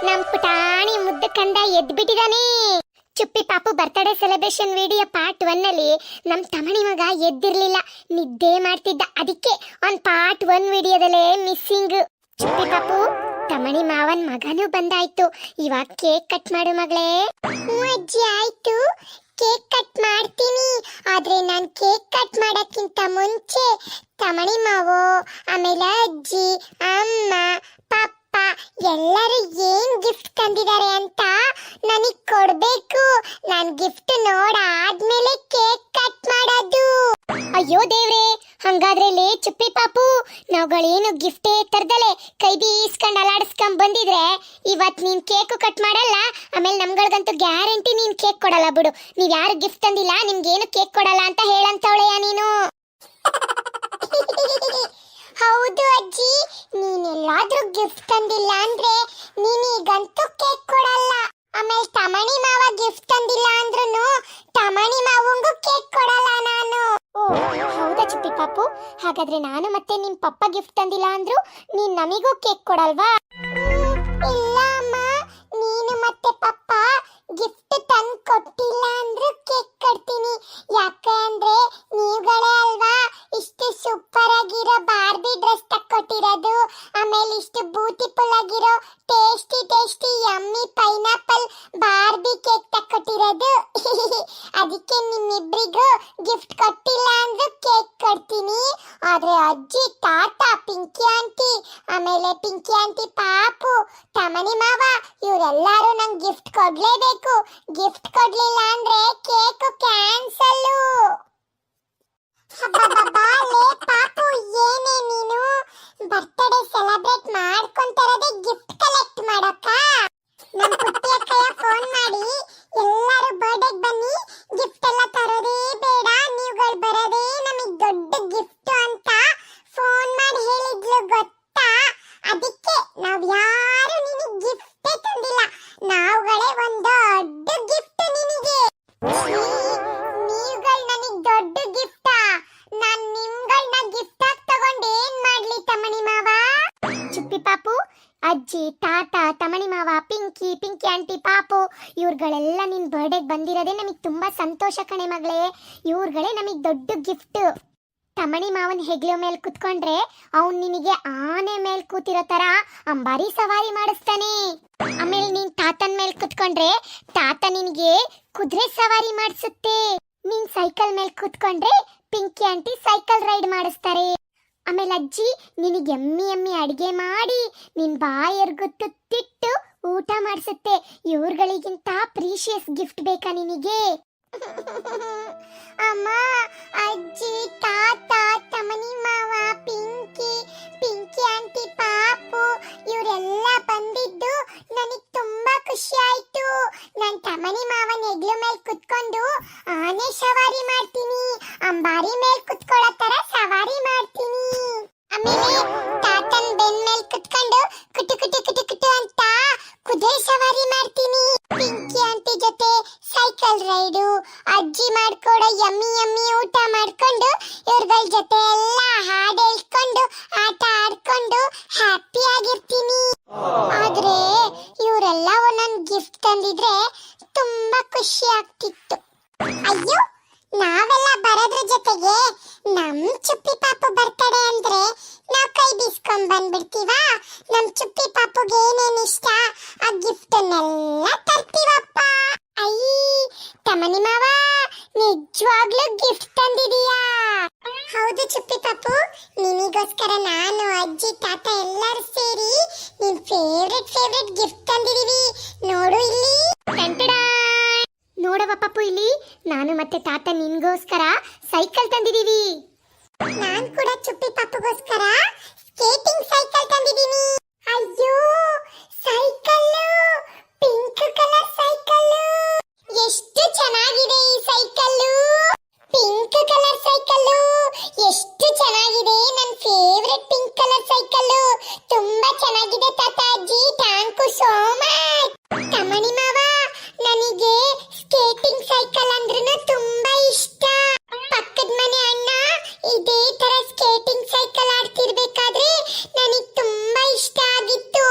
ನಮ್ ಪುಟಾಣಿ ಮುದ್ದು ಕಂದ ಎದ್ಬಿಟ್ಟಿದಾನೆ. ಚುಪ್ಪಿ ಪಾಪು ಬರ್ತ್ಡೇ ಸೆಲೆಬ್ರೇಷನ್ ವಿಡಿಯೋ ಪಾರ್ಟ್ 1 ಅಲ್ಲಿ ನಮ್ ತಮಣಿ ಮಗ ಎದ್ದಿರ್ಲಿಲ್ಲ, ನಿದ್ದೆ ಮಾಡ್ತಿದ್ದ. ಅದಕ್ಕೆ ಪಾರ್ಟ್ 1 ವಿಡಿಯೋದಲ್ಲೇ ಮಿಸ್ಸಿಂಗ್. ಚುಪ್ಪಿ ಪಾಪು, ತಮಣಿ ಮಾವನ್ ಮಗನೂ ಬಂದಾಯ್ತು. ಇವಾಗ ಕೇಕ್ ಕಟ್ ಮಾಡು ಮಗಳೇ. ಅಜ್ಜಿ ಆಯ್ತು, ಕೇಕ್ ಕಟ್ ಮಾಡ್ತೀನಿ. ಆದ್ರೆ ನಾನ್ ಕೇಕ್ ಕಟ್ ಮಾಡಕ್ಕಿಂತ ಮುಂಚೆ ತಮಣಿ ಮಾವೋ, ಆಮೇಲೆ ಅಜ್ಜಿ, ಅಮ್ಮ, ಪಪ್ಪ ಎಲ್ಲರೂ ಏನ್ ಗಿಫ್ಟ್ ತಂದಿದ್ದಾರೆ ಅಂತ ನನಗ್ ಕೊಡ್ಬೇಕು. ನಾನ್ ಗಿಫ್ಟ್ ನೋಡಾದ್ಮೇಲೆ ಕೇಕ್ ಕಟ್ ಮಾಡೋದು. ಅಯ್ಯೋ ದೇವ್ರೆ, ಹಂಗಾದ್ರೆ ಲೇ ಚುಪ್ಪಿ ಪಾಪು, ನಾವುಗಳೇನು ಗಿಫ್ಟೇ ತರ್ದಲೆ ಕೈ ಬೀಸ್ಕೊಂಡ್ ಅಲಾಡಿಸ್ಕೊಂಡ್ ಬಂದಿದ್ರೆ ಇವತ್ ನೀನ್ ಕೇಕು ಕಟ್ ಮಾಡಲ್ಲ. ಆಮೇಲೆ ನಮ್ಗಳಿಗಂತೂ ಗ್ಯಾರಂಟಿ ನೀನ್ ಕೇಕ್ ಕೊಡಲ್ಲ ಬಿಡು. ನೀವ್ ಯಾರು ಗಿಫ್ಟ್ ತಂದಿಲ್ಲ, ನಿಮ್ಗೇನು ಕೇಕ್ ಕೊಡಲ್ಲ ಅಂತ ಹೇಳಂತವಳೆಯ ನೀನು. ಹೌದು ಅಜ್ಜಿ, ನೀನೆಲ್ಲಾದ್ರೂ ಗಿಫ್ಟ್ ತಂದಿಲ್ಲ ಅಂದ್ರೆ ನೀನೀಗಂತೂ ಕೇಕ್ ಕೊಡಲ್ಲ. ಆಮೇಲೆ ತಮಣಿ ಮಾವ ಗಿಫ್ಟ್ ತಂದಿಲ್ಲ ಅಂದ್ರೂ ತಮಣಿ ಮಾವಂಗೂ ಕೇಕ್ ಕೊಡಲ್ಲ ನಾನು. ಓ ಹೌದಾ ಚುಪ್ಪಿ ಪಾಪು, ಹಾಗಾದ್ರೆ ನಾನು ಮತ್ತೆ ನಿಮ್ ಪಪ್ಪ ಗಿಫ್ಟ್ ತಂದಿಲ್ಲ ಅಂದ್ರು ನೀನ್ ನಮಿಗೂ ಕೇಕ್ ಕೊಡಲ್ವಾ? ಇಲ್ಲ ಅಮ್ಮ, ನೀನು ಮತ್ತೆ ಪಪ್ಪ ಗಿಫ್ಟ್ ತಂದು ಕೊಟ್ಟಿಲ್ಲ ಅಂದ್ರೂ ಕೇಕ್ ಕಟ್ತೀನಿ. ಯಾಕೆ ಅಂದ್ರೆ ನೀವುಗಳೇ ಅಲ್ವಾ ಇಷ್ಟು ಸೂಪರ್ ಆಗಿರೋ ಬಾರ್ಬಿ ಡ್ರೆಸ್ ತಕ್ಕೊಟ್ಟಿರೋದು, ಆಮೇಲೆ ಇಷ್ಟು ಬ್ಯೂಟಿಫುಲ್ ಆಗಿರೋ tasty yummy pineapple Barbie cake ತಕ್ಕೊಟ್ಟಿರೋದು. ಅದಕ್ಕೆ ನಿಮ್ಮಿಬ್ರಿಗೂ ಗಿಫ್ಟ್ ಕೊಟ್ಟಿಲ್ಲ ಅಂದ್ರೂ ಕೇಕ್ ಕೊಡ್ತೀನಿ. ಆದ್ರೆ ಅಜ್ಜಿ, ತಾತ, ಪಿಂಕಿ ಆಂಟಿ, ಆಮೇಲೆ ಪಿಂಕಿ ಆಂಟಿ ಪಾಪು, ತಮಣಿ ಮಾವ ಇವರೆಲ್ಲರೂ ನಂಗೆ ಗಿಫ್ಟ್ ಕೊಡ್ಲೇಬೇಕು. ಗಿಫ್ಟ್ ಕೊಡ್ಲಿಲ್ಲ ಅಂದ್ರೆ ಕೇಕ್ ಕ್ಯಾನ್ಸಲ್. ಲೇ ಪಾಪು, ಏನೇ ನೀನು ಬರ್ತ್ಡೇ ಸೆಲೆಬ್ರೇಟ್ ಮಾಡ್ಕೊಂತಿರೋದೇ ಗಿಫ್ಟ್ ಕಲೆಕ್ಟ್ ಮಾಡಕ್ಕ? ನಮ್ ಪುಟ್ಟಿ ಅಕ್ಕಯ್ಯ ಫೋನ್ ಮಾಡಿ ಎಲ್ಲರೂ ಬರ್ಡೇಗೆ ಬನ್ನಿ, ಗಿಫ್ಟ್ ಎಲ್ಲ ತರೋದೇ ಬೇಡ, ನೀವುಗಳು ಬರೋದೇ ನಮಗೆ ದೊಡ್ಡ ಗಿಫ್ಟ್ ಅಂತ ಫೋನ್ ಮಾಡಿ ಹೇಳಿದ್ಲು ಗೊತ್ತಾ? ಅದಕ್ಕೆ ನಾವ್ ಯಾರು ನಿನಗೆ ಗಿಫ್ಟೇ ತಂದಿಲ್ಲ, ನಾವುಗಳೇ ಒಂದು ದೊಡ್ಡ ಗಿಫ್ಟ್ ನಿನಗೆ. ನೀವುಗಳು ನನಗೆ ದೊಡ್ಡ ಗಿಫ್ಟಾ? ನಾನ್ ನಿಮ್ಗಳನ್ನ ಗಿಫ್ಟ್ ಆಗಿ ತಗೊಂಡು ಏನ್ ಮಾಡ್ಲಿ ತಮಣಿ ಮಾವ? ಚುಪ್ಪಿ ಪಾಪು, ಅಜ್ಜಿ, ತಾತ, ತಮಣಿ ಮಾವ, ಪಿಂಕಿ ಆಂಟಿ, ಪಾಪು ಇವ್ರುಗಳೆಲ್ಲ ನಿನ್ ಬರ್ಡೇಗೆ ಬಂದಿರೋದೇ ನಮಗೆ ತುಂಬಾ ಸಂತೋಷ ಕಣೆ ಮಗಳೇ. ಇವ್ರುಗಳೇ ನಮಗೆ ದೊಡ್ಡ ಗಿಫ್ಟ್. ತಮಣಿ ಮಾವನ್ ಹೆಗ್ಲ ಮೇಲೆ ಕುತ್ಕೊಂಡ್ರೆ ಅವ್ನ್ ನಿನಗೆ ಆನೆ ಮೇಲೆ ಕೂತಿರೋ ತರ ಅಂಬಾರಿ ಸವಾರಿ ಮಾಡಿಸ್ತಾನೆ. ಆಮೇಲೆ ನೀನ್ ತಾತನ್ ಮೇಲೆ ಕುತ್ಕೊಂಡ್ರೆ ತಾತ ನಿನಗೆ ಕುದುರೆ ಸವಾರಿ ಮಾಡಿಸುತ್ತೆ. ನೀನ್ ಸೈಕಲ್ ಮೇಲೆ ಕುತ್ಕೊಂಡ್ರೆ ಪಿಂಕಿ ಆಂಟಿ ಸೈಕಲ್ ರೈಡ್ ಮಾಡಿಸ್ತಾರೆ. ಆಮೇಲೆ ಅಜ್ಜಿ ನಿನಗೆ ಎಮ್ಮಿ ಅಡಿಗೆ ಮಾಡಿ ನಿನ್ ಬಾಯರ್ಗು ತುತ್ತಿಟ್ಟು ಊಟ ಮಾಡಿಸುತ್ತೆ. ಇವ್ರುಗಳಿಗಿಂತ ಪ್ರೀಶಿಯಸ್ ಗಿಫ್ಟ್ ಬೇಕಾ ನಿನಗೆ? ಅಮ್ಮ, ಅಜ್ಜಿ, ತಾತ, ತಮಣಿ ಮಾವ, ಪಿಂಕಿ ಆಂಟಿ, ಪಾಪು ಇವರೆಲ್ಲ ಬಂದಿದ್ದು ನನಗೆ ತುಂಬಾ ಖುಷಿ ಆಯ್ತು. ನಾನು ತಮಣಿ ಮಾವನ ಹೆಗ್ಲು ಮೇಲೆ ಕುತ್ಕೊಂಡು ಆನೆ ಸವಾರಿ ಮಾಡ್ತೀನಿ, ಅಂಬಾರಿ ಮೇಲೆ ಕುತ್ಕೊಳ್ಳೋ ತರ ಸವಾರಿ ಮಾಡ್ತೀನಿ. ಆಮೇಲೆ ತಾತನ್ ಬೆನ್ ಮೇಲೆ ಕುತ್ಕೊಂಡು ಕುಟು ಅಂತ ಕುದುರೆ ಸವಾರಿ ಮಾಡ್ತೀನಿ. ಪಿಂಕಿ ಆಂಟಿ ಜೊತೆ ಸೈಕಲ್ ರೈಡು, ಅಜ್ಜಿ ಮಾಡ್ಕೊಡೋ ಯಮ್ಮಿ ಊಟ ಮಾಡ್ಕೊಂಡು ಇವ್ರಗಳ ಜೊತೆ ಎಲ್ಲ ಹಾಡು ಹೇಳ್ಕೊಂಡು ಆಟ ಆಡ್ಕೊಂಡು ಹ್ಯಾಪಿ ಆಗಿರ್ತೀನಿ. ಆದ್ರೆ ಇವರೆಲ್ಲ ಒಂದೊಂದು ಗಿಫ್ಟ್ ತಂದಿದ್ರೆ ತುಂಬಾ ಖುಷಿ ಆಗ್ತಿತ್ತು. ಅಯ್ಯೋ, ನಾವೆಲ್ಲ ಬರೋದ್ರ ಜೊತೆಗೆ ನಮ್ ಚುಪ್ಪಿ ಪಾಪು ಬರ್ತಡೆ ಅಂದ್ರೆ ನಾವ್ ಕೈ ಬೀಸ್ಕೊಂಡ್ ಬಂದ್ಬಿಡ್ತೀವ. ನಮ್ ಚುಪ್ಪಿ ಪಾಪುಗೆ ಏನೇನ್ ಇಷ್ಟ ಆ ಗಿಫ್ಟ್ ಅನ್ನೆಲ್ಲ ತರ್ತೀವಪ್ಪ. ತಮಣಿ ಮಾವ, ನಿಜವಾಗ್ಲೂ ಗಿಫ್ಟ್ ತಂದಿದೀಯಾ? ಹೌದು ಚುಪ್ಪಿ ಪಾಪು, ನಿನಿಗೋಸ್ಕರ ನಾನು, ಅಜ್ಜಿ, ತಾತ ಎಲ್ಲರೂ ಸೇರಿ ನಿನ್ ಫೇವ್ರೆಟ್ ಗಿಫ್ಟ್ ತಂದಿದೀವಿ. ನೋಡು ಇಲ್ಲಿ. ನೋಡವ ಪಾಪು, ಇಲ್ಲಿ ನಾನು ಮತ್ತೆ ತಾತ ನಿನ್ಗೋಸ್ಕರ ಸೈಕಲ್ ತಂದಿದೀವಿ. ನಾನ್ ಕೂಡ ಚುಪ್ಪಿ ಪಾಪುಗೋಸ್ಕರ ಸ್ಕೇಟಿಂಗ್ ಸೈಕಲ್ ತಂದಿದೀನಿ. ಅಯ್ಯೋ, ಸೈಕಲ್ ಪಿಂಕ್ ಕಲರ್ ಸೈಕಲ್, ಎಷ್ಟು ಚೆನ್ನಾಗಿದೆ ಈ ಸೈಕಲ್. ಪಿಂಕ್ ಕಲರ್ ಸೈಕಲ್ ಎಷ್ಟು ಚೆನ್ನಾಗಿದೆ. ನನ್ನ ಫೇವರೆಟ್ ಪಿಂಕ್ ಕಲರ್ ಸೈಕಲ್. ತುಂಬಾ ಚೆನ್ನಾಗಿದೆ ತಾತ, ಅಜ್ಜಿ, ಥ್ಯಾಂಕ್ ಯು ಸೋ ಮಚ್. ತಮಣಿ ಮಾವ, ನನಗೆ ಸ್ಕೇಟಿಂಗ್ ಸೈಕಲ್ ಅಂದ್ರೂ ತುಂಬಾ ಇಷ್ಟ. ಪಕ್ಕದ ಮನೆ ಅಣ್ಣ ಇದೇ ತರ ಸ್ಕೇಟಿಂಗ್ ಸೈಕಲ್ ಆಡ್ತಿರ್ಬೇಕಾದ್ರೆ ನನಗೆ ತುಂಬಾ ಇಷ್ಟ ಆಗಿತ್ತು.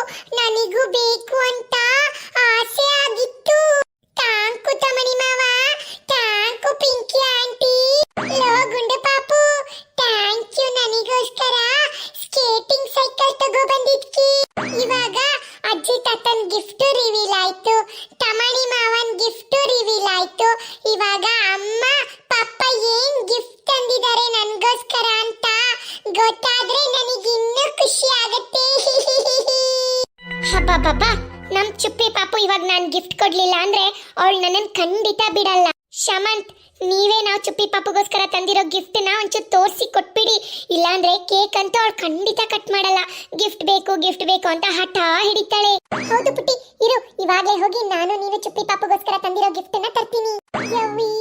ಅಜ್ಜಿ ತಾತನ್ ಗಿಫ್ಟ್ ರಿವೀಲ್ ಆಯ್ತು, ತಮಣಿ ಮಾವನ್ ಗಿಫ್ಟ್ ರಿವೀಲ್ ಆಯ್ತು. ಇವಾಗ ಅಮ್ಮ ಪಪ್ಪ ಏನ್ ಗಿಫ್ಟ್ ತಂದಿದ್ದಾರೆ ನನ್ಗೋಸ್ಕರ ಅಂತ ಗೊತ್ತಾದ್ರೆ ನನಗೆ ಇನ್ನೂ ಖುಷಿ ಆಗತ್ತೆ. ಹಬ್ಬಬ್ಬಬ್ಬ, ನಮ್ ಚುಪ್ಪಿ ಪಾಪು ಇವಾಗ ನಾನ್ ಗಿಫ್ಟ್ ಕೊಡ್ಲಿಲ್ಲ ಅಂದ್ರೆ ಅವಳು ನನ್ನನ್ ಖಂಡಿತ ಬಿಡಲ್ಲ. ಶಮಂತ್, ನೀವೇ ನಾವು ಚುಪ್ಪಿ ಪಾಪುಗೋಸ್ಕರ ತಂದಿರೋ ಗಿಫ್ಟ್ ನ ಒಂಚೂರು ತೋರಿಸಿ ಕೊಟ್ಬಿಡಿ, ಇಲ್ಲಾಂದ್ರೆ ಕೇಕ್ ಅಂತೂ ಅವಳು ಖಂಡಿತ ಕಟ್ ಮಾಡಲ್ಲ. ಗಿಫ್ಟ್ ಬೇಕು ಅಂತ ಹಠ ಹಿಡಿತಾಳೆ. ಹೌದು ಪುಟ್ಟಿ, ಇರು, ಇವಾಗಲೇ ಹೋಗಿ ನಾನು ನೀನು ಚುಪ್ಪಿ ಪಾಪುಗೋಸ್ಕರ ತಂದಿರೋ ಗಿಫ್ಟ್ ನ ತರ್ತೀನಿ. ಯವ್ವಿ,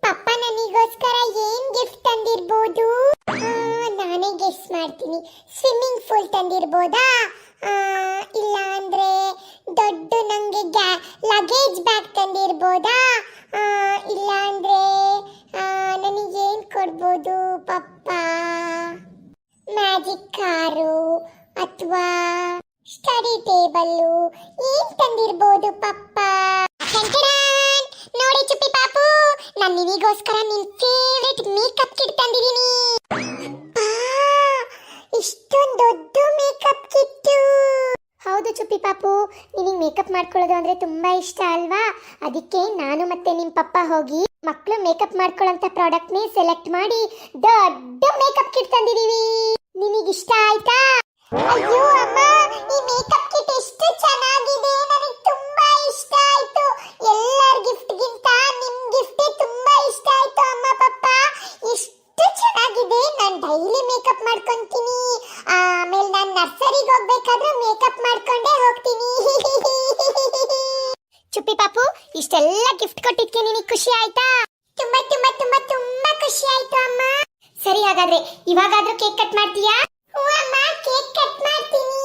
ಪಪ್ಪ ನನಗೋಸ್ಕರ ಏನ್ ಗಿಫ್ಟ್ ತಂದಿರ್ಬೋದು? ನಾನೇ ಗೆಸ್ ಮಾಡ್ತೀನಿ. ಸ್ವಿಮ್ಮಿಂಗ್ ಪೂಲ್ ತಂದಿರ್ಬೋದಾ? ಇಲ್ಲ ಅಂದ್ರೆ ದೊಡ್ಡ ನಂಗೆ ಲಗೇಜ್ ಬ್ಯಾಗ್ ತಂದಿರ್ಬೋದಾ? ಇಲ್ಲ ಅಂದ್ರೆ ನನಗೇನ್ ಕೊಡ್ಬೋದು ಪಪ್ಪ? ಮ್ಯಾಜಿಕ್ ಕಾರು ಅಥವಾ ಸ್ಟಡಿ ಟೇಬಲ್ಲು ಏನ್ ತಂದಿರ್ಬೋದು ಪಪ್ಪ? ನೋಡಿ ಚುಪ್ಪಿ ಪಾಪು, ನಾನು ನಿನಗೋಸ್ಕರ ನಿನ್ ಫೇವರೇಟ್ ಮೇಕಪ್ ಕಿಟ್ ತಂದಿದ್ದೀನಿ. ಇಷ್ಟೊಂದು ದೊಡ್ಡ ಮೇಕಪ್ ಕಿಟ್ಟು. ಹೌದು ಚುಪ್ಪಿ ಪಾಪು, ನಿನಗೆ ಮೇಕಪ್ ಮಾಡ್ಕೊಳ್ಳೋದು ಅಂದ್ರೆ ತುಂಬಾ ಇಷ್ಟ ಅಲ್ವಾ? ಅದಕ್ಕೆ ನಾನು ಮತ್ತೆ ನಿಮ್ ಪಪ್ಪ ಹೋಗಿ ಮಕ್ಕಳು ಮೇಕಪ್ ಮಾಡ್ಕೊಳ್ಳೋಂತ ಪ್ರಾಡಕ್ಟ್ ನೇ ಸೆಲೆಕ್ಟ್ ಮಾಡಿ ದೊಡ್ಡ ಮೇಕಪ್ ಕಿಟ್ ತಂದಿದೀವಿ. ನಿನಗೆ ಇಷ್ಟ ಆಯ್ತಾ? ಅಯ್ಯೋ ಅಮ್ಮ, ಈ ಮೇಕಪ್ ಕಿಟ್ ಎಷ್ಟು ಚೆನ್ನಾಗಿದೆ, ನನಗೆ ತುಂಬಾ ಇಷ್ಟ ಆಯ್ತು. ಎಲ್ಲರ ಗಿಫ್ಟ್ ಗಿಂತ ನಿಮ್ ಗಿಫ್ಟ್ ತುಂಬಾ ಇಷ್ಟ ಆಯ್ತು ಅಮ್ಮ ಪಪ್ಪ. ಎಷ್ಟು ಚೆನ್ನಾಗಿದೆ, ನಾನು ಡೈಲಿ ಮೇಕಪ್ ಮಾಡ್ಕೊಂತೀನಿ. ಆಮೇಲೆ ನಾನು ನರ್ಸರಿಗೆ ಹೋಗ್ಬೇಕಾದ್ರೂ ಮೇಕಪ್ ಮಾಡ್ಕೊಂಡೇ ಹೋಗ್ತೀನಿ. ಚುಪ್ಪಿ ಪಾಪು, ಇಷ್ಟೆಲ್ಲ ಗಿಫ್ಟ್ ಕೊಟ್ಟಿದ್ಕೆ ನಿನಗೆ ಖುಷಿ ಆಯ್ತಾ? ತುಂಬಾ ತುಂಬಾ ತುಂಬಾ ತುಂಬಾ ಖುಷಿ ಆಯ್ತು ಅಮ್ಮ. ಸರಿ, ಹಾಗಾದ್ರೆ ಇವಾಗಾದ್ರೂ ಕೇಕ್ ಕಟ್ ಮಾಡ್ತೀಯಾ? ಹ್ಞೂ ಅಮ್ಮ, ಕೇಕ್ ಕಟ್ ಮಾಡ್ತೀನಿ.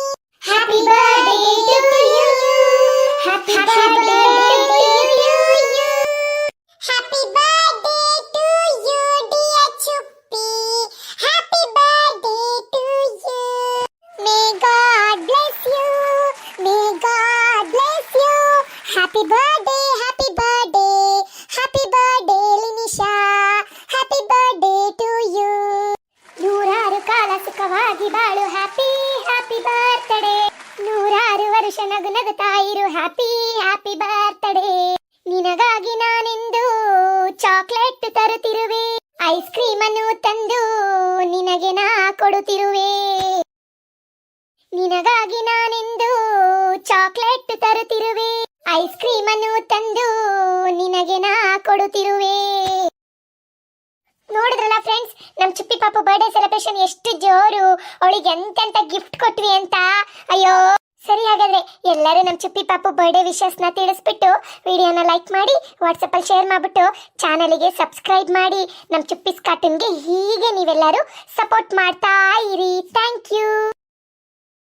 Happy birthday to you, happy birthday to you, happy birthday to you dear Chuppi, happy birthday to you. May God bless you, may God bless you. Happy birthday, happy birthday, happy birthday Linisha, happy birthday to you. ನೂರಾರು ಕಾಲ ಸುಖವಾಗಿ ಬಾಳು, happy happy birthday. ನೂರಾರು ವರ್ಷ ನಗು ನಗುತ್ತಾ ಇರು, happy happy birthday. ನಿನಗಾಗಿ ನಾನೆಂದು ಚಾಕ್ಲೇಟ್ ತರುತ್ತಿರುವೆ, ಐಸ್ ಕ್ರೀಮ್ ಅನ್ನು ತಂದು ನಿನಗೆ ನಾ ಕೊಡುತ್ತಿರುವೆ. ನಿನಗಾಗಿ ನಾನೆಂದು ಚಾಕ್ಲೇಟ್ ತರುತ್ತಿರುವೆ, ಐಸ್ ಕ್ರೀಮ್ ಅನ್ನು ತಂದು ನಿನಗೆ ನಾ ಕೊಡುತ್ತಿರುವೆ. ನೋಡಿದ್ರಲ್ಲ ಫ್ರೆಂಡ್ಸ್, ನಮ್ ಚುಪ್ಪಿ ಪಾಪು ಬರ್ಡೇ ಸೆಲೆಬ್ರೇಷನ್ ಎಷ್ಟು ಜೋರು, ಅವಳಿಗೆ ಎಂತೆಂತ ಗಿಫ್ಟ್ ಕೊಟ್ವಿ ಅಂತ. ಅಯ್ಯೋ, ಸರಿ, ಹಾಗಾದ್ರೆ ಎಲ್ಲರೂ ನಮ್ ಚುಪ್ಪಿ ಪಾಪು ಬರ್ಡೇ ವಿಶಸ್ನ ತಿಳಿಸ್ಬಿಟ್ಟು ವಿಡಿಯೋನ ಲೈಕ್ ಮಾಡಿ, ವಾಟ್ಸಪ್ ಅಲ್ಲಿ ಶೇರ್ ಮಾಡ್ಬಿಟ್ಟು ಚಾನಲ್ಗೆ ಸಬ್ಸ್ಕ್ರೈಬ್ ಮಾಡಿ. ನಮ್ ಚುಪ್ಪಿಸ್ ಕಾರ್ಟೂನ್ಗೆ ಹೀಗೆ ನೀವೆಲ್ಲರೂ ಸಪೋರ್ಟ್ ಮಾಡ್ತಾ ಇರಿ. Thank you.